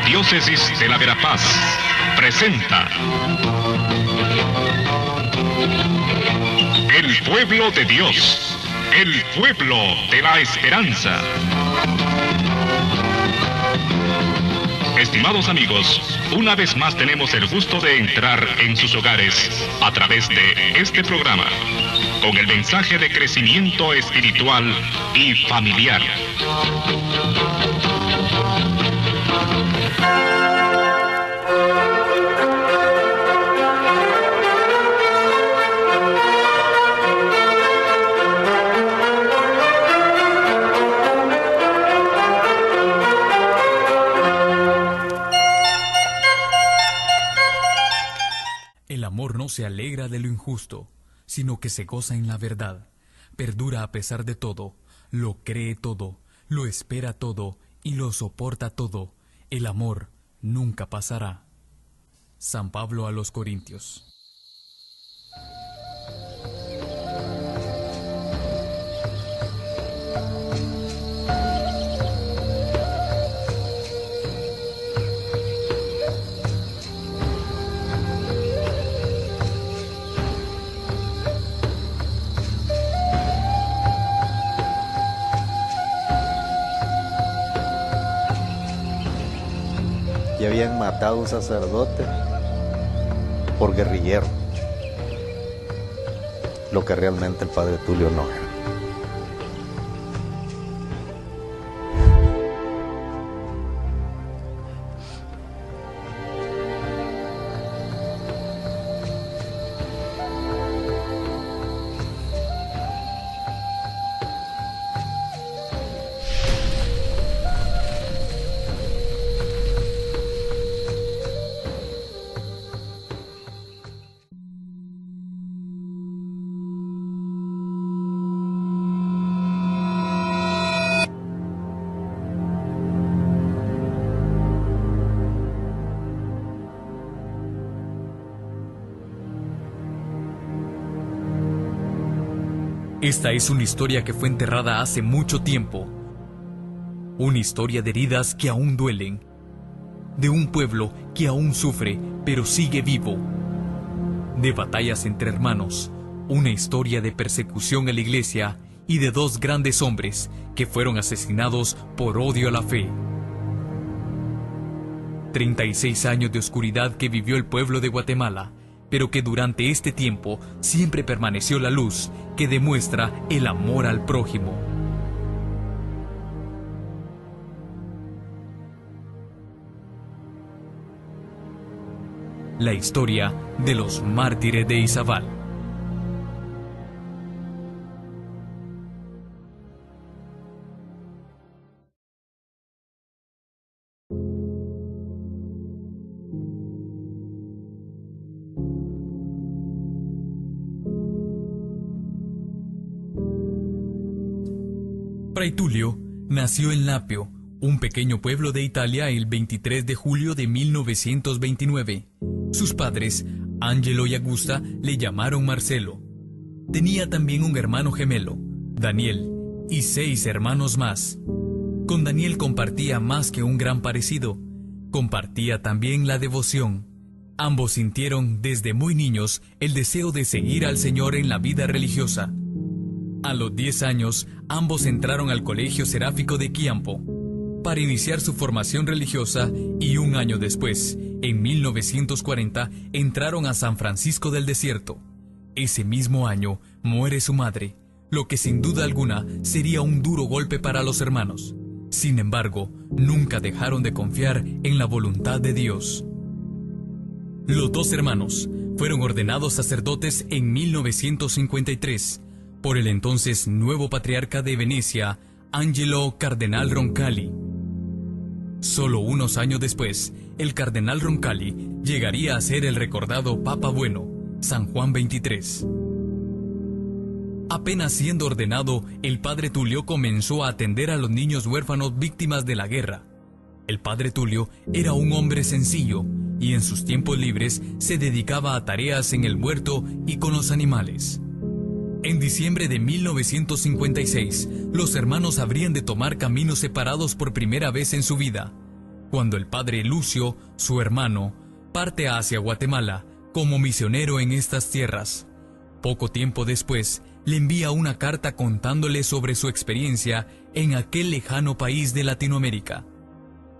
Arquidiócesis de la Verapaz presenta El Pueblo de Dios, el pueblo de la esperanza. Estimados amigos, una vez más tenemos el gusto de entrar en sus hogares a través de este programa, con el mensaje de crecimiento espiritual y familiar. El amor no se alegra de lo injusto, sino que se goza en la verdad, perdura a pesar de todo, lo cree todo, lo espera todo y lo soporta todo. El amor nunca pasará. San Pablo a los Corintios. Y habían matado a un sacerdote por guerrillero, lo que realmente el padre Tulio no era. Esta es una historia que fue enterrada hace mucho tiempo. Una historia de heridas que aún duelen. De un pueblo que aún sufre, pero sigue vivo. De batallas entre hermanos. Una historia de persecución a la iglesia y de dos grandes hombres que fueron asesinados por odio a la fe. 36 años de oscuridad que vivió el pueblo de Guatemala, pero que durante este tiempo siempre permaneció la luz que demuestra el amor al prójimo. La historia de los mártires de Izabal. Fray Tulio nació en Lapio, un pequeño pueblo de Italia, el 23 de julio de 1929. Sus padres, Angelo y Augusta, le llamaron Marcelo. Tenía también un hermano gemelo, Daniel, y 6 hermanos más. Con Daniel compartía más que un gran parecido, compartía también la devoción. Ambos sintieron desde muy niños el deseo de seguir al Señor en la vida religiosa. A los 10 años, ambos entraron al Colegio Seráfico de Quiampo para iniciar su formación religiosa y un año después, en 1940, entraron a San Francisco del Desierto. Ese mismo año muere su madre, lo que sin duda alguna sería un duro golpe para los hermanos. Sin embargo, nunca dejaron de confiar en la voluntad de Dios. Los dos hermanos fueron ordenados sacerdotes en 1953 por el entonces nuevo patriarca de Venecia, Angelo Cardenal Roncalli. Solo unos años después, el cardenal Roncalli llegaría a ser el recordado Papa Bueno, San Juan XXIII. Apenas siendo ordenado, el padre Tulio comenzó a atender a los niños huérfanos víctimas de la guerra. El padre Tulio era un hombre sencillo y en sus tiempos libres se dedicaba a tareas en el huerto y con los animales. En diciembre de 1956, los hermanos habrían de tomar caminos separados por primera vez en su vida. cuando el padre Lucio, su hermano, parte hacia Guatemala como misionero en estas tierras. Poco tiempo después, le envía una carta contándole sobre su experiencia en aquel lejano país de Latinoamérica.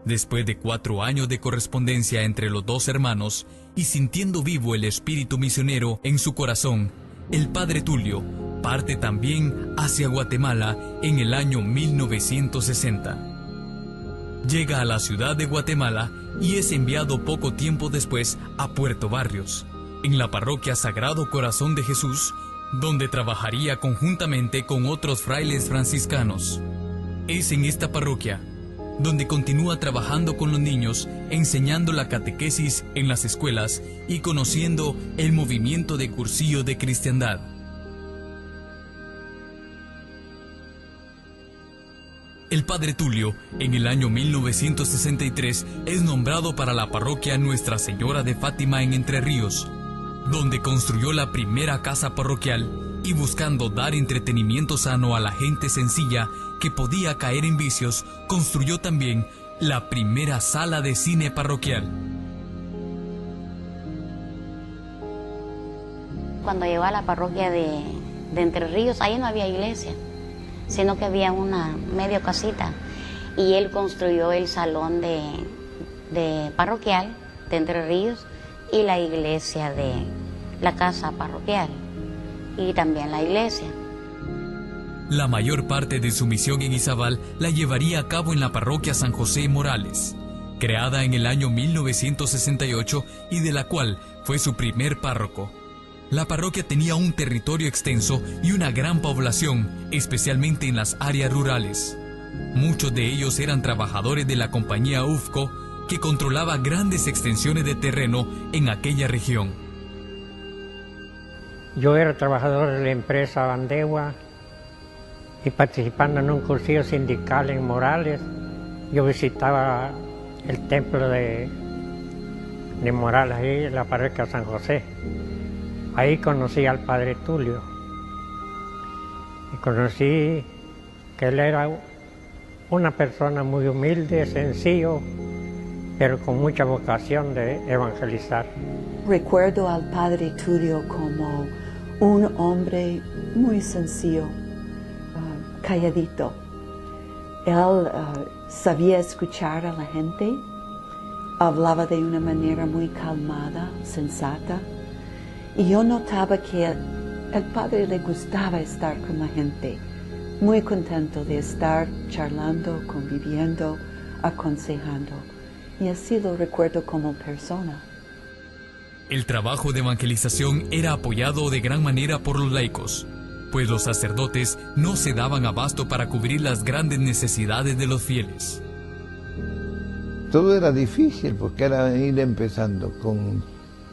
Después de 4 años de correspondencia entre los dos hermanos y sintiendo vivo el espíritu misionero en su corazón, el padre Tulio parte también hacia Guatemala en el año 1960. Llega a la ciudad de Guatemala y es enviado poco tiempo después a Puerto Barrios, en la parroquia Sagrado Corazón de Jesús, donde trabajaría conjuntamente con otros frailes franciscanos. Es en esta parroquia donde continúa trabajando con los niños, enseñando la catequesis en las escuelas y conociendo el movimiento de cursillo de cristiandad. El padre Tulio, en el año 1963, es nombrado para la parroquia Nuestra Señora de Fátima en Entre Ríos, donde construyó la primera casa parroquial y buscando dar entretenimiento sano a la gente sencilla que podía caer en vicios, construyó también la primera sala de cine parroquial. Cuando llegó a la parroquia de Entre Ríos, ahí no había iglesia, sino que había una medio casita, y él construyó el salón de parroquial de Entre Ríos y la iglesia de la casa parroquial y también la iglesia. La mayor parte de su misión en Izabal la llevaría a cabo en la parroquia San José Morales, creada en el año 1968 y de la cual fue su primer párroco. La parroquia tenía un territorio extenso y una gran población, especialmente en las áreas rurales. Muchos de ellos eran trabajadores de la compañía UFCO, que controlaba grandes extensiones de terreno en aquella región. Yo era trabajador de la empresa Bandegua y participando en un cursillo sindical en Morales. Yo visitaba el templo de Morales, ahí en la parroquia San José. Ahí conocí al padre Tulio y conocí que él era una persona muy humilde, sencillo, pero con mucha vocación de evangelizar. Recuerdo al padre Tulio como un hombre muy sencillo, calladito. Él sabía escuchar a la gente, hablaba de una manera muy calmada, sensata, y yo notaba que al padre le gustaba estar con la gente, muy contento de estar charlando, conviviendo, aconsejando, y así lo recuerdo como persona. El trabajo de evangelización era apoyado de gran manera por los laicos, pues los sacerdotes no se daban abasto para cubrir las grandes necesidades de los fieles. Todo era difícil porque era ir empezando con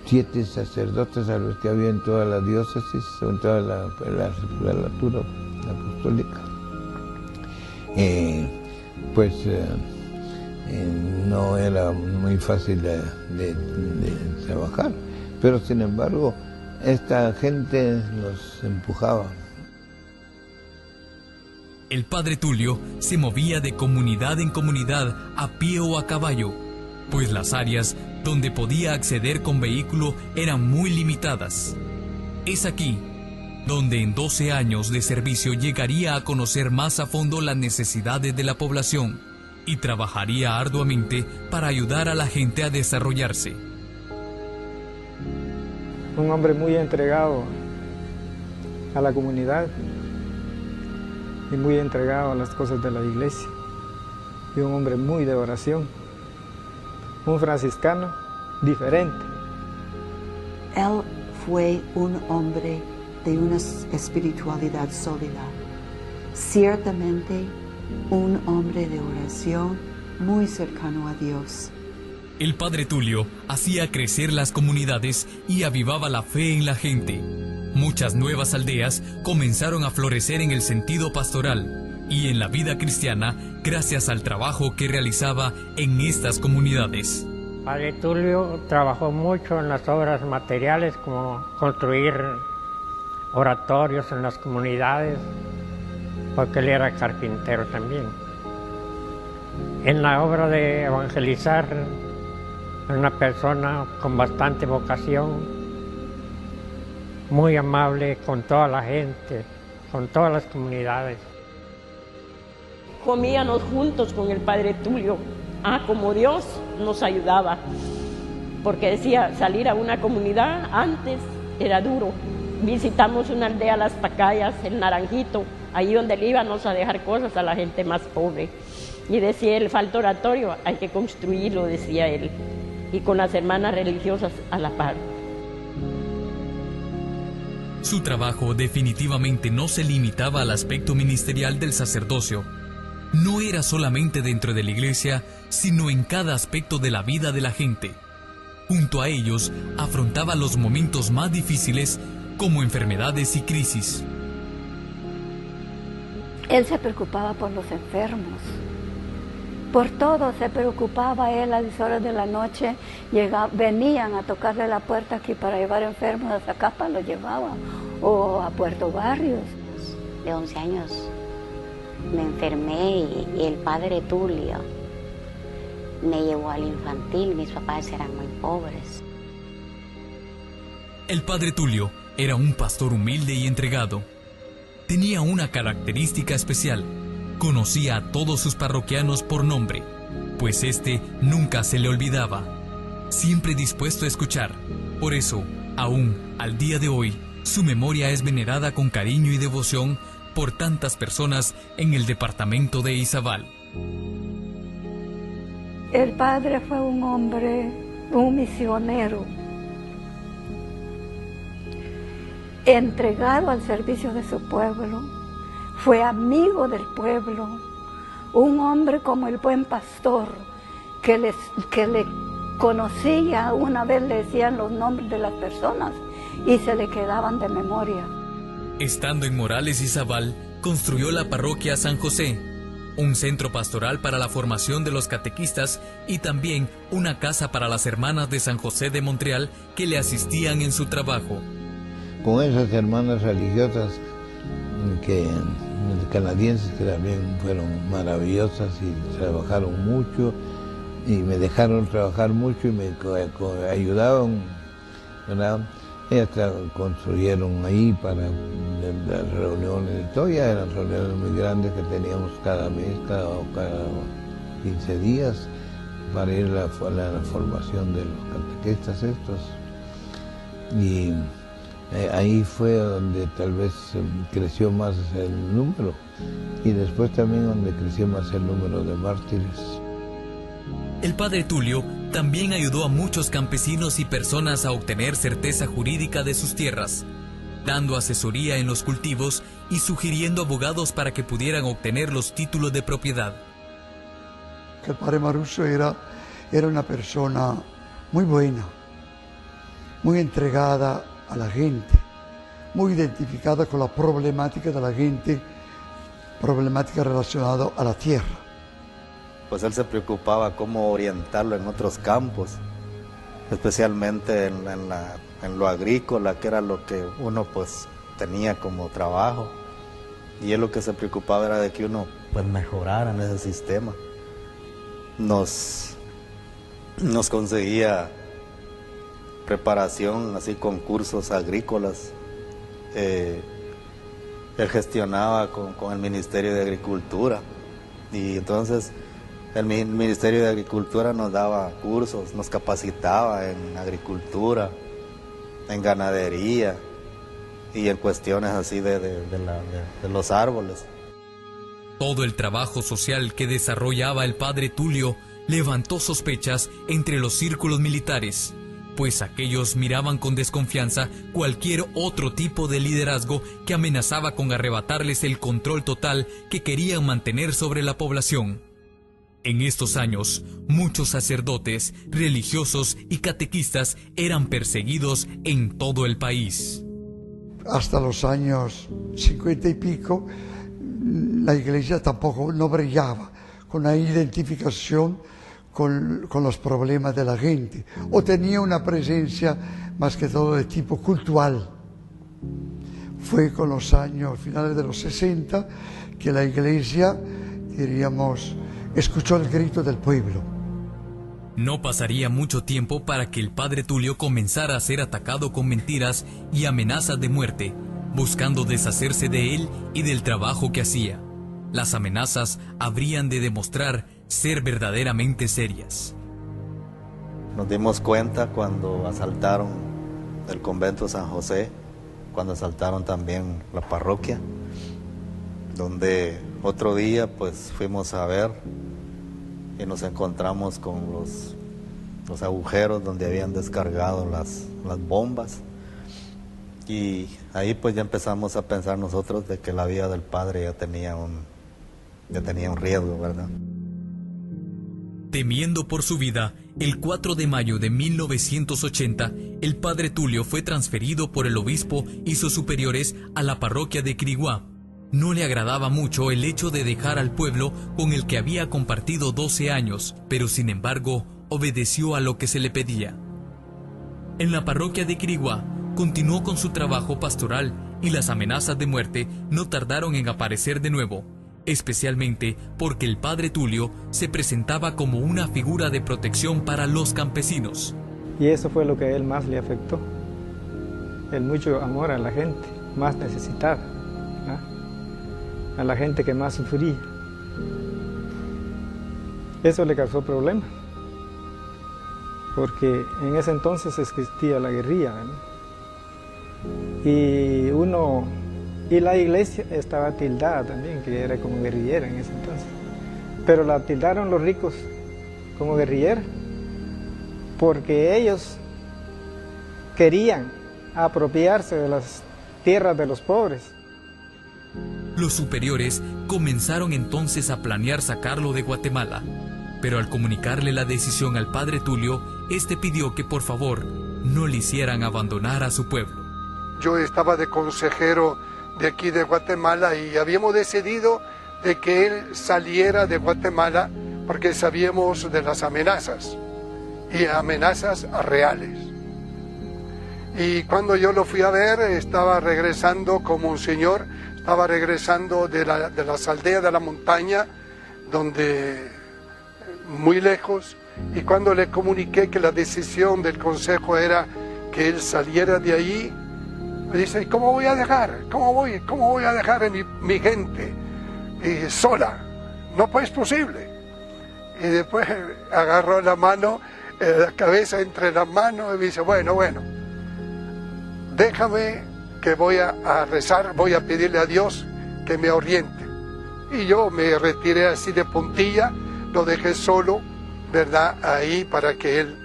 7 sacerdotes a los que había en toda la diócesis, en toda la prelatura apostólica. No era muy fácil de trabajar, pero sin embargo esta gente nos empujaba. El padre Tulio se movía de comunidad en comunidad a pie o a caballo, pues las áreas donde podía acceder con vehículo eran muy limitadas. Es aquí donde en 12 años de servicio llegaría a conocer más a fondo las necesidades de la población y trabajaría arduamente para ayudar a la gente a desarrollarse. Un hombre muy entregado a la comunidad y muy entregado a las cosas de la iglesia, y un hombre muy de oración, un franciscano diferente. Él fue un hombre de una espiritualidad sólida, ciertamente un hombre de oración muy cercano a Dios. El padre Tulio hacía crecer las comunidades y avivaba la fe en la gente. Muchas nuevas aldeas comenzaron a florecer en el sentido pastoral y en la vida cristiana gracias al trabajo que realizaba en estas comunidades. Padre Tulio trabajó mucho en las obras materiales, como construir oratorios en las comunidades, porque él era carpintero también. En la obra de evangelizar, una persona con bastante vocación, muy amable con toda la gente, con todas las comunidades. Comíamos juntos con el padre Tulio, como Dios nos ayudaba, porque decía, salir a una comunidad antes era duro. Visitamos una aldea, Las Pacayas, el Naranjito, ahí donde le íbamos a dejar cosas a la gente más pobre. Y decía él, falta oratorio, hay que construirlo, decía él, y con las hermanas religiosas a la par. Su trabajo definitivamente no se limitaba al aspecto ministerial del sacerdocio. No era solamente dentro de la iglesia, sino en cada aspecto de la vida de la gente. Junto a ellos, afrontaba los momentos más difíciles, como enfermedades y crisis. Él se preocupaba por los enfermos. Por todo se preocupaba él. A las horas de la noche venían a tocarle la puerta aquí para llevar enfermos a Zacapa, los llevaba, o a Puerto Barrios. De 11 años me enfermé y el padre Tulio me llevó al infantil. Mis papás eran muy pobres. El padre Tulio era un pastor humilde y entregado. Tenía una característica especial. Conocía a todos sus parroquianos por nombre, pues este nunca se le olvidaba. Siempre dispuesto a escuchar. Por eso, aún al día de hoy, su memoria es venerada con cariño y devoción por tantas personas en el departamento de Izabal. El padre fue un hombre, un misionero, entregado al servicio de su pueblo. Fue amigo del pueblo, un hombre como el buen pastor, que le conocía. Una vez le decían los nombres de las personas y se le quedaban de memoria. Estando en Morales, Izabal, construyó la parroquia San José, un centro pastoral para la formación de los catequistas y también una casa para las hermanas de San José de Montreal que le asistían en su trabajo. Con esas hermanas religiosas canadienses que también fueron maravillosas y trabajaron mucho y me dejaron trabajar mucho y me ayudaban, ¿verdad? Ellas construyeron ahí para las reuniones, todavía eran reuniones muy grandes que teníamos cada mes, cada 15 días para ir a la formación de los catequistas estos. Y ahí fue donde tal vez creció más el número y después también donde creció más el número de mártires. El padre Tulio también ayudó a muchos campesinos y personas a obtener certeza jurídica de sus tierras, dando asesoría en los cultivos y sugiriendo abogados para que pudieran obtener los títulos de propiedad. El padre Maruso era una persona muy buena, muy entregada a la gente, muy identificada con la problemática de la gente, problemática relacionada a la tierra. Pues él se preocupaba cómo orientarlo en otros campos, especialmente en lo agrícola, que era lo que uno pues tenía como trabajo, y él lo que se preocupaba era de que uno pues mejorara en ese sistema. Nos conseguía preparación, así concursos agrícolas. Él gestionaba con el Ministerio de Agricultura y entonces el Ministerio de Agricultura nos daba cursos, nos capacitaba en agricultura, en ganadería y en cuestiones así de los árboles. Todo el trabajo social que desarrollaba el padre Tulio levantó sospechas entre los círculos militares, pues aquellos miraban con desconfianza cualquier otro tipo de liderazgo que amenazaba con arrebatarles el control total que querían mantener sobre la población. En estos años, muchos sacerdotes, religiosos y catequistas eran perseguidos en todo el país. Hasta los años 50 y pico, la iglesia tampoco no brillaba con la identificación con los problemas de la gente, o tenía una presencia más que todo de tipo cultural. Fue con los años finales de los 60 que la iglesia, diríamos, escuchó el grito del pueblo. No pasaría mucho tiempo para que el padre Tulio comenzara a ser atacado con mentiras y amenazas de muerte, buscando deshacerse de él y del trabajo que hacía. Las amenazas habrían de demostrar ser verdaderamente serias. Nos dimos cuenta cuando asaltaron el convento San José, cuando asaltaron también la parroquia, donde otro día pues fuimos a ver y nos encontramos con los agujeros donde habían descargado las bombas, y ahí pues ya empezamos a pensar nosotros de que la vida del padre ya tenía un riesgo, ¿verdad? Temiendo por su vida, el 4 de mayo de 1980, el padre Tulio fue transferido por el obispo y sus superiores a la parroquia de Quiriguá. No le agradaba mucho el hecho de dejar al pueblo con el que había compartido 12 años, pero sin embargo, obedeció a lo que se le pedía. En la parroquia de Quiriguá, continuó con su trabajo pastoral y las amenazas de muerte no tardaron en aparecer de nuevo, especialmente porque el padre Tulio se presentaba como una figura de protección para los campesinos. Y eso fue lo que a él más le afectó, el mucho amor a la gente más necesitada, ¿no? A la gente que más sufría. Eso le causó problemas, porque en ese entonces existía la guerrilla, ¿no? Y la iglesia estaba tildada también, que era como guerrillera en ese entonces. Pero la tildaron los ricos como guerrillera, porque ellos querían apropiarse de las tierras de los pobres. Los superiores comenzaron entonces a planear sacarlo de Guatemala, pero al comunicarle la decisión al padre Tulio, este pidió que por favor no le hicieran abandonar a su pueblo. Yo estaba de consejero de aquí de Guatemala y habíamos decidido de que él saliera de Guatemala porque sabíamos de las amenazas, y amenazas reales. Y cuando yo lo fui a ver, estaba regresando como un señor, estaba regresando de las aldeas de la montaña, donde muy lejos, y cuando le comuniqué que la decisión del consejo era que él saliera de ahí, me dice, ¿y cómo voy a dejar? ¿Cómo voy a dejar a mi gente sola? No, pues es posible. Y después agarró la mano, la cabeza entre las manos, y me dice, bueno, déjame que voy a rezar, voy a pedirle a Dios que me oriente. Y yo me retiré así de puntilla, lo dejé solo, ¿verdad? Ahí para que él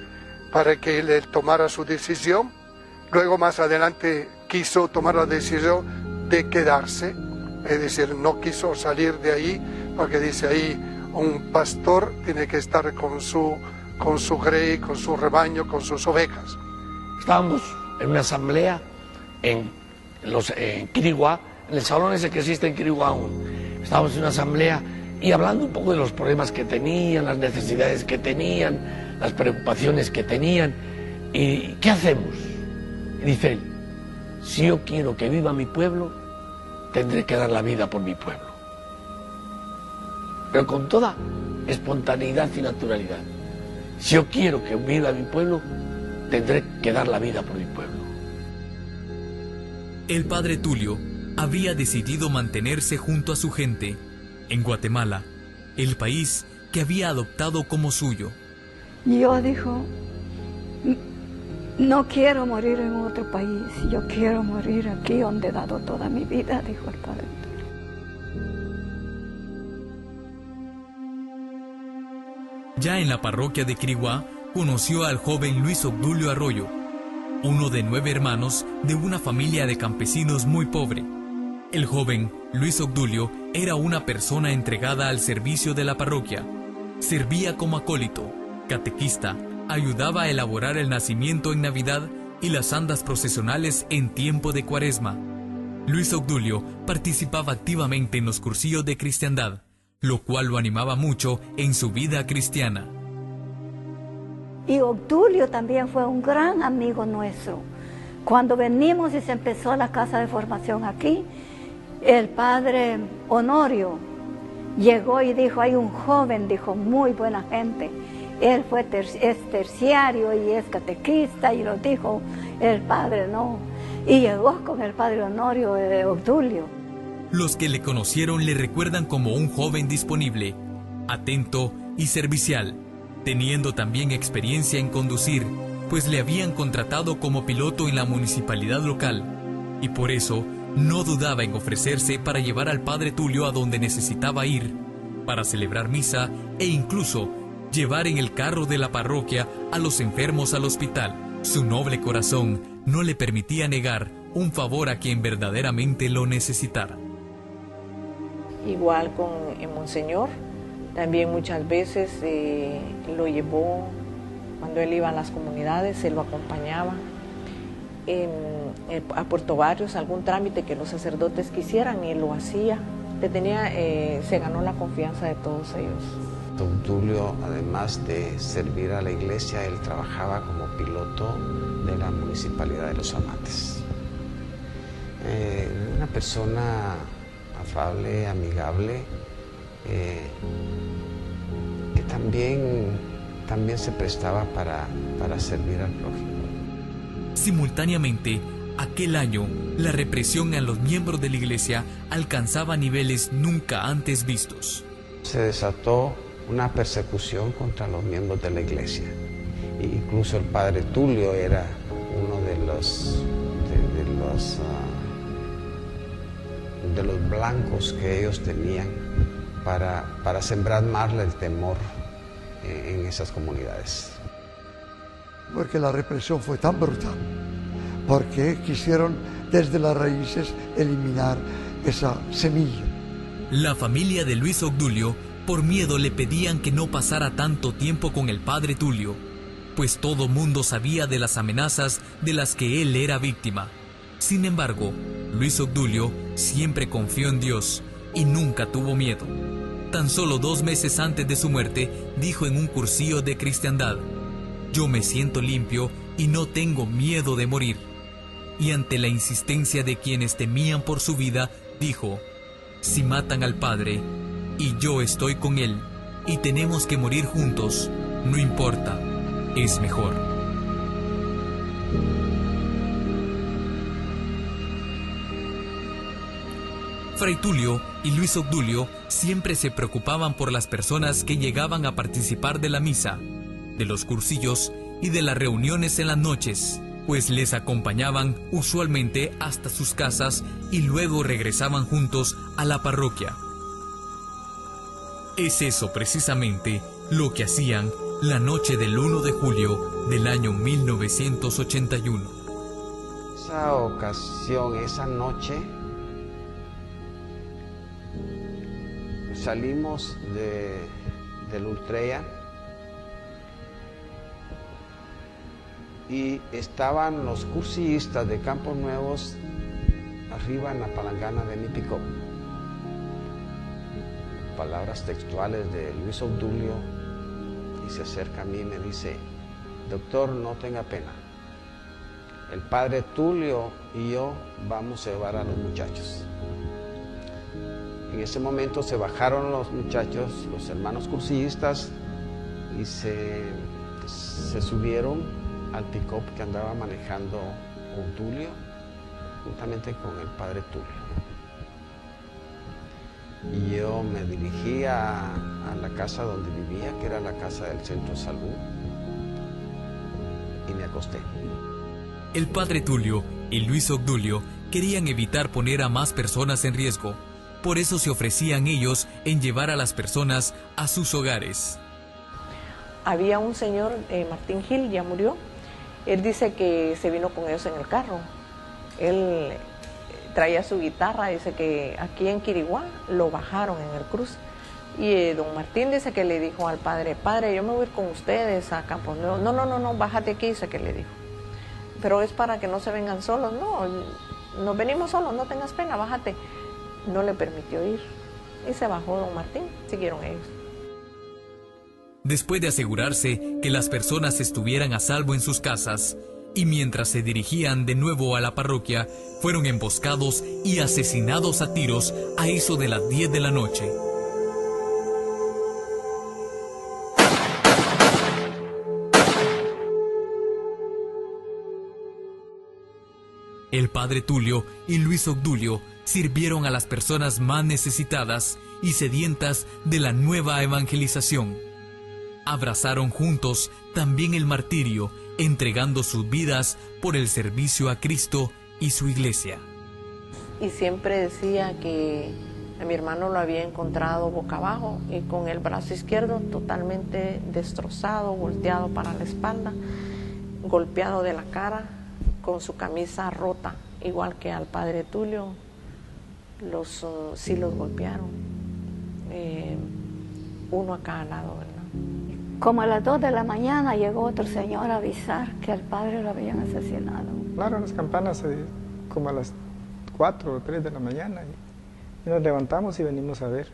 tomara su decisión. Luego más adelante quiso tomar la decisión de quedarse, es decir, no quiso salir de ahí, porque dice ahí, un pastor tiene que estar con su grey, con su rebaño, con sus ovejas. Estábamos en una asamblea en Quiriguá, en el salón ese que existe en Quiriguá aún. Estábamos en una asamblea y hablando un poco de los problemas que tenían, las necesidades que tenían, las preocupaciones que tenían. ¿Y qué hacemos? Y dice él, si yo quiero que viva mi pueblo, tendré que dar la vida por mi pueblo. Pero con toda espontaneidad y naturalidad. Si yo quiero que viva mi pueblo, tendré que dar la vida por mi pueblo. El padre Tulio había decidido mantenerse junto a su gente, en Guatemala, el país que había adoptado como suyo. Yo dijo, no quiero morir en otro país, yo quiero morir aquí donde he dado toda mi vida, dijo el padre Tulio. Ya en la parroquia de Quiriguá, conoció al joven Luis Obdulio Arroyo, uno de 9 hermanos de una familia de campesinos muy pobre. El joven Luis Obdulio era una persona entregada al servicio de la parroquia. Servía como acólito, catequista, ayudaba a elaborar el nacimiento en Navidad y las andas procesionales en tiempo de Cuaresma. Luis Obdulio participaba activamente en los cursillos de cristiandad, lo cual lo animaba mucho en su vida cristiana. Y Obdulio también fue un gran amigo nuestro. Cuando venimos y se empezó la casa de formación aquí, el padre Honorio llegó y dijo, hay un joven, dijo, muy buena gente. Él es terciario y es catequista, y lo dijo el padre, no. Y llegó con el padre Honorio Obdulio. Los que le conocieron le recuerdan como un joven disponible, atento y servicial, teniendo también experiencia en conducir, pues le habían contratado como piloto en la municipalidad local, y por eso no dudaba en ofrecerse para llevar al padre Tulio a donde necesitaba ir, para celebrar misa e incluso llevar en el carro de la parroquia a los enfermos al hospital. Su noble corazón no le permitía negar un favor a quien verdaderamente lo necesitara. Igual con el Monseñor, también muchas veces lo llevó, cuando él iba a las comunidades, se lo acompañaba a Puerto Barrios, algún trámite que los sacerdotes quisieran, y él lo hacía. Se ganó la confianza de todos ellos. Don Tulio, además de servir a la iglesia, él trabajaba como piloto de la Municipalidad de Los Amates. Una persona afable, amigable, que también se prestaba para servir al prójimo. Simultáneamente, aquel año, la represión a los miembros de la iglesia alcanzaba niveles nunca antes vistos. Se desató una persecución contra los miembros de la iglesia. Incluso el padre Tulio era uno de los blancos que ellos tenían para sembrar más el temor en esas comunidades. Porque la represión fue tan brutal, porque quisieron desde las raíces eliminar esa semilla. La familia de Luis Obdulio, por miedo, le pedían que no pasara tanto tiempo con el padre Tulio, pues todo mundo sabía de las amenazas de las que él era víctima. Sin embargo, Luis Obdulio siempre confió en Dios y nunca tuvo miedo. Tan solo 2 meses antes de su muerte, dijo en un cursillo de cristiandad: «Yo me siento limpio y no tengo miedo de morir». Y ante la insistencia de quienes temían por su vida, dijo: «Si matan al Padre, y yo estoy con él, y tenemos que morir juntos, no importa, es mejor». Fray Tulio y Luis Obdulio siempre se preocupaban por las personas que llegaban a participar de la misa, de los cursillos y de las reuniones en las noches, pues les acompañaban usualmente hasta sus casas y luego regresaban juntos a la parroquia. Es eso precisamente lo que hacían la noche del 1 de julio del año 1981. Esa ocasión, esa noche, salimos del Ultreya y estaban los cursillistas de Campos Nuevos arriba en la palangana de mi pick-up. Palabras textuales de Luis Obdulio, y se acerca a mí y me dice: «Doctor, no tenga pena. El padre Tulio y yo vamos a llevar a los muchachos». En ese momento se bajaron los muchachos, los hermanos cursillistas, y se subieron al pick-up que andaba manejando Obdulio, juntamente con el padre Tulio. Y yo me dirigí a la casa donde vivía, que era la casa del Centro de Salud, y me acosté. El padre Tulio y Luis Obdulio querían evitar poner a más personas en riesgo. Por eso se ofrecían ellos en llevar a las personas a sus hogares. Había un señor, Martín Gil, ya murió. Él dice que se vino con ellos en el carro. Él traía su guitarra, dice que aquí en Quiriguá lo bajaron en el cruce. Y don Martín dice que le dijo al padre: «Padre, yo me voy a ir con ustedes a Campos Nuevos». No, bájate aquí, dice que le dijo. «Pero es para que no se vengan solos». «No, nos venimos solos, no tengas pena, bájate». No le permitió ir y se bajó don Martín, siguieron ellos. Después de asegurarse que las personas estuvieran a salvo en sus casas, y mientras se dirigían de nuevo a la parroquia, fueron emboscados y asesinados a tiros a eso de las 10 de la noche. El padre Tulio y Luis Obdulio sirvieron a las personas más necesitadas y sedientas de la nueva evangelización. Abrazaron juntos también el martirio, entregando sus vidas por el servicio a Cristo y su iglesia. Y siempre decía que a mi hermano lo había encontrado boca abajo y con el brazo izquierdo totalmente destrozado, volteado para la espalda, golpeado de la cara, con su camisa rota, igual que al padre Tulio, sí los golpearon, uno a cada lado, ¿verdad? Como a las 2 de la mañana llegó otro señor a avisar que al padre lo habían asesinado. Claro, las campanas como a las 4 o 3 de la mañana y nos levantamos y venimos a ver.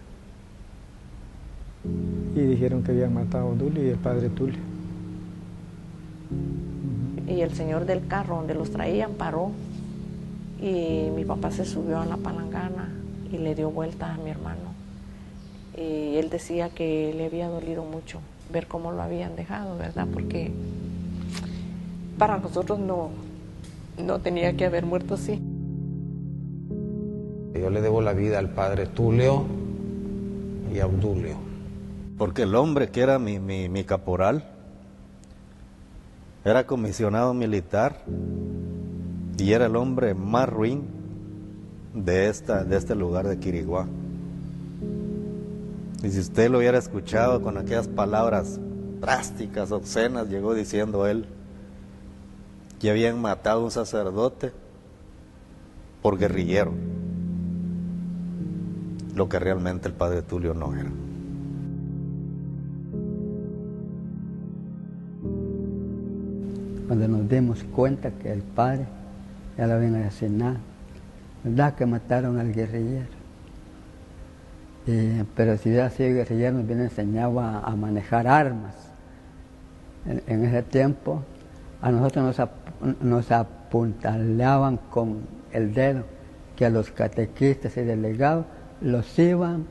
Y dijeron que habían matado a Obdulio y el padre Tulio. Y el señor del carro donde los traían paró y mi papá se subió a la palangana y le dio vuelta a mi hermano. Y él decía que le había dolido mucho ver cómo lo habían dejado, ¿verdad? Porque para nosotros no tenía que haber muerto así. Yo le debo la vida al padre Tulio y a Obdulio. Porque el hombre que era mi caporal era comisionado militar y era el hombre más ruin de este lugar de Quiriguá. Y si usted lo hubiera escuchado con aquellas palabras drásticas, obscenas, llegó diciendo él que habían matado a un sacerdote por guerrillero, lo que realmente el padre Tulio no era. Cuando nos dimos cuenta que el padre ya lo habían asesinado, ¿verdad que mataron al guerrillero? Pero si hubiera sido guerrillero nos hubiera enseñado a manejar armas. En ese tiempo a nosotros nos apuntalaban con el dedo, que a los catequistas y delegados los iban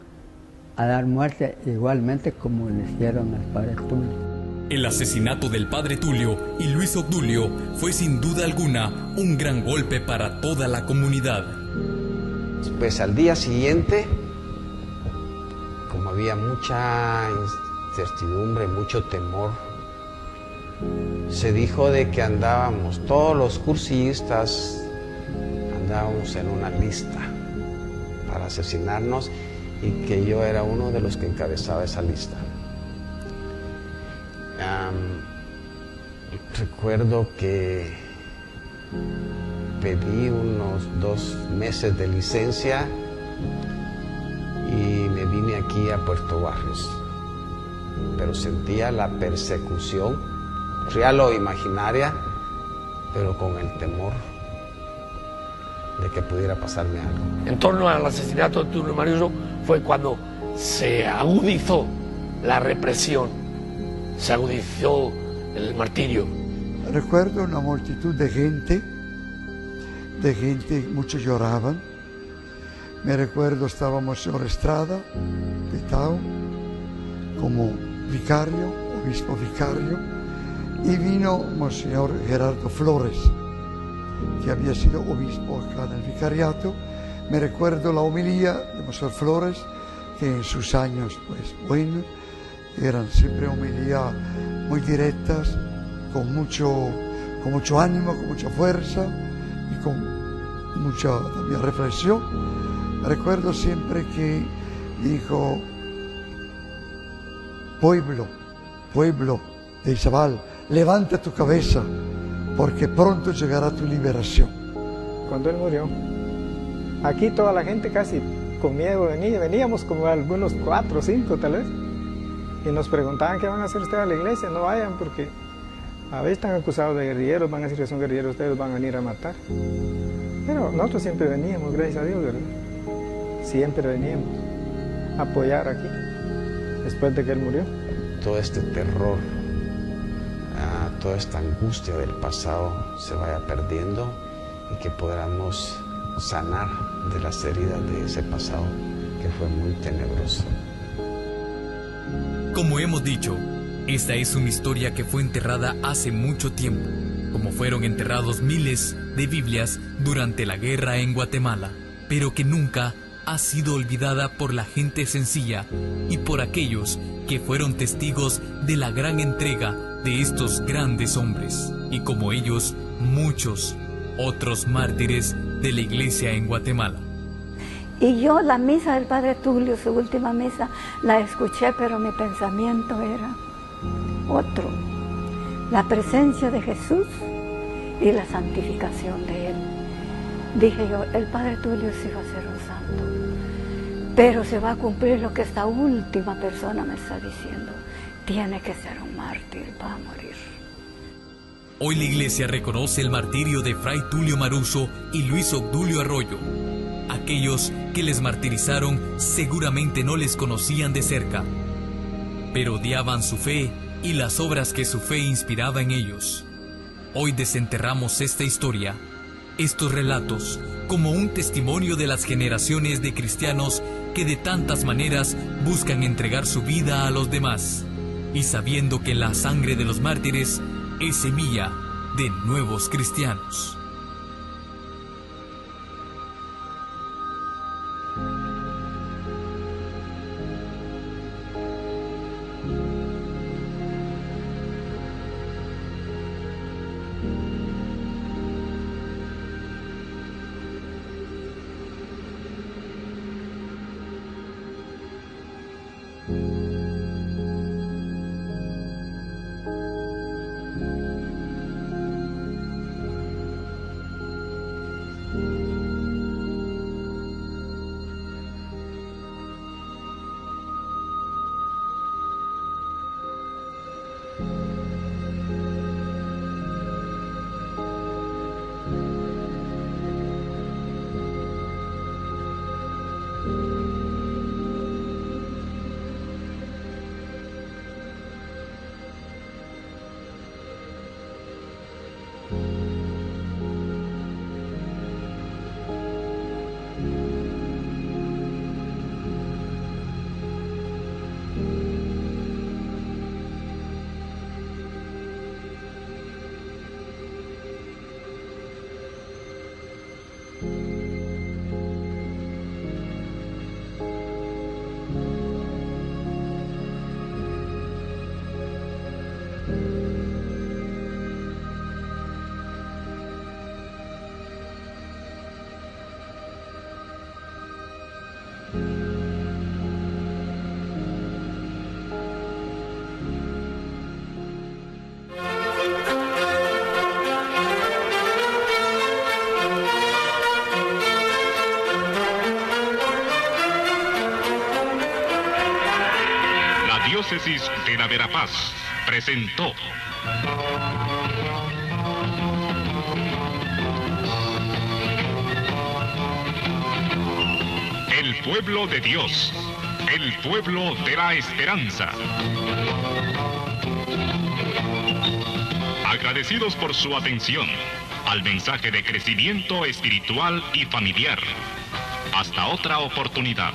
a dar muerte igualmente como le hicieron al padre Tulio. El asesinato del padre Tulio y Luis Obdulio fue sin duda alguna un gran golpe para toda la comunidad. Pues al día siguiente, como había mucha incertidumbre, mucho temor, se dijo de que andábamos, todos los cursistas andábamos en una lista para asesinarnos y que yo era uno de los que encabezaba esa lista. Recuerdo que pedí unos 2 meses de licencia y me vine aquí a Puerto Barrios, pero sentía la persecución, real o imaginaria, pero con el temor de que pudiera pasarme algo. En torno al asesinato de Tulio Maruso fue cuando se agudizó la represión, se agudizó el martirio. Recuerdo una multitud de gente, muchos lloraban. Me recuerdo estábamos en Estrada, Petao, como vicario, obispo vicario, y vino Monseñor Gerardo Flores, que había sido obispo acá en el vicariato. Me recuerdo la homilía de Monseñor Flores, que en sus años, pues buenos, eran siempre homilías muy directas, con mucho ánimo, con mucha fuerza y con mucha también reflexión. Recuerdo siempre que dijo: pueblo de Izabal, levanta tu cabeza, porque pronto llegará tu liberación. Cuando él murió, aquí toda la gente casi con miedo veníamos como algunos 4 o 5 tal vez, y nos preguntaban: ¿qué van a hacer ustedes a la iglesia? No vayan, porque a veces están acusados de guerrilleros, van a decir que son guerrilleros, ustedes van a venir a matar. Pero nosotros siempre veníamos, gracias a Dios, ¿verdad? Siempre veníamos a apoyar aquí, después de que él murió. Todo este terror, toda esta angustia del pasado se vaya perdiendo y que podamos sanar de las heridas de ese pasado que fue muy tenebroso. Como hemos dicho, esta es una historia que fue enterrada hace mucho tiempo, como fueron enterrados miles de Biblias durante la guerra en Guatemala, pero que nunca ha sido olvidada por la gente sencilla y por aquellos que fueron testigos de la gran entrega de estos grandes hombres, y como ellos, muchos otros mártires de la iglesia en Guatemala. Y yo la misa del Padre Tulio, su última misa, la escuché, pero mi pensamiento era otro. La presencia de Jesús y la santificación de Él. Dije yo, el Padre Tulio sí va a ser un santo, pero se va a cumplir lo que esta última persona me está diciendo. Tiene que ser un mártir para morir. Hoy la iglesia reconoce el martirio de Fray Tulio Maruso y Luis Obdulio Arroyo. Aquellos que les martirizaron seguramente no les conocían de cerca, pero odiaban su fe y las obras que su fe inspiraba en ellos. Hoy desenterramos esta historia, estos relatos, como un testimonio de las generaciones de cristianos que de tantas maneras buscan entregar su vida a los demás, y sabiendo que la sangre de los mártires es semilla de nuevos cristianos. Diócesis de la Verapaz presentó El pueblo de Dios, el pueblo de la esperanza. Agradecidos por su atención al mensaje de crecimiento espiritual y familiar. Hasta otra oportunidad.